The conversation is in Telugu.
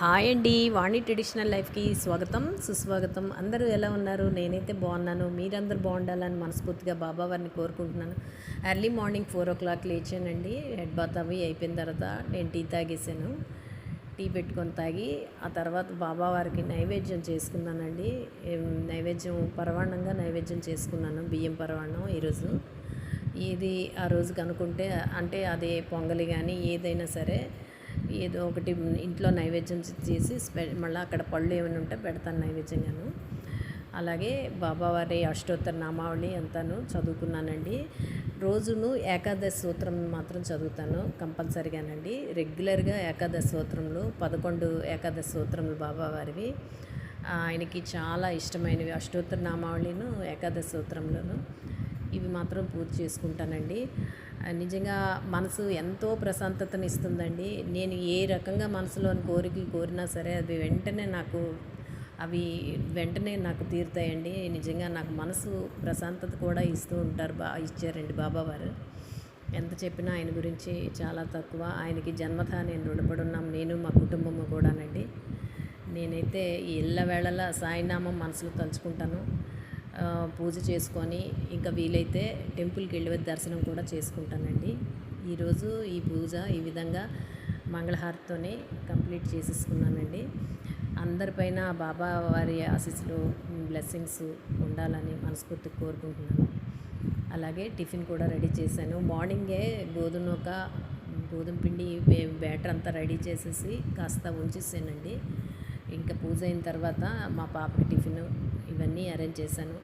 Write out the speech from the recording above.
హాయ్ అండి, వాణి ట్రెడిషనల్ లైఫ్కి స్వాగతం సుస్వాగతం. అందరూ ఎలా ఉన్నారు? నేనైతే బాగున్నాను. మీరందరూ బాగుండాలని మనస్ఫూర్తిగా బాబావారిని కోరుకుంటున్నాను. ఎర్లీ మార్నింగ్ 4 o'clock లేచానండి. హెడ్ బాత్ అవి అయిపోయిన తర్వాత నేను టీ తాగేసాను. టీ పెట్టుకొని తాగి ఆ తర్వాత బాబావారికి నైవేద్యం చేసుకున్నానండి. నైవేద్యం పరవాణంగా నైవేద్యం చేసుకున్నాను. బియ్యం పరవాణం ఈరోజు. ఇది ఆ రోజుకి అనుకుంటే అంటే అదే పొంగలి కానీ ఏదైనా సరే ఏదో ఒకటి ఇంట్లో నైవేద్యం చేసి మళ్ళీ అక్కడ పళ్ళు ఏమైనా ఉంటే పెడతాను నైవేద్యంగాను. అలాగే బాబావారి అష్టోత్తర నామావళి అంతాను చదువుకున్నానండి. రోజును ఏకాదశి సూత్రం మాత్రం చదువుతాను కంపల్సరిగానండి. రెగ్యులర్గా ఏకాదశి సూత్రములు 11 ఏకాదశి సూత్రములు బాబావారివి. ఆయనకి చాలా ఇష్టమైనవి అష్టోత్తర నామావళిను ఏకాదశి సూత్రములను ఇవి మాత్రం పూర్తి చేసుకుంటానండి. నిజంగా మనసు ఎంతో ప్రశాంతతని ఇస్తుందండి. నేను ఏ రకంగా మనసులోని కోరికలు కోరినా సరే అవి వెంటనే నాకు తీరుతాయండి. నిజంగా నాకు మనసు ప్రశాంతత కూడా ఇస్తూ ఉంటారు. ఇచ్చారండి బాబావారు. ఎంత చెప్పినా ఆయన గురించి చాలా తక్కువ. ఆయనకి జన్మత నేను రుణపడి ఉన్నాం, నేను మా కుటుంబము కూడానండి. నేనైతే ఎల్లవేళలా సాయినామం మనసులో తలుచుకుంటాను. పూజ చేసుకొని ఇంకా వీలైతే టెంపుల్కి వెళ్ళి దర్శనం కూడా చేసుకుంటానండి. ఈరోజు ఈ పూజ ఈ విధంగా మంగళహారతితోనే కంప్లీట్ చేసేసుకున్నానండి. అందరిపైన బాబా వారి ఆశీస్సులు బ్లెస్సింగ్స్ ఉండాలని మనస్ఫూర్తిగా కోరుకుంటున్నాను. అలాగే టిఫిన్ కూడా రెడీ చేశాను. మార్నింగే గోధుమ పిండి బ్యాటర్ అంతా రెడీ చేసేసి కాస్త ఉంచేసానండి. ఇంకా పూజ అయిన తర్వాత మా పాపకి టిఫిన్ ఇవన్నీ అరేంజ్ చేశాను.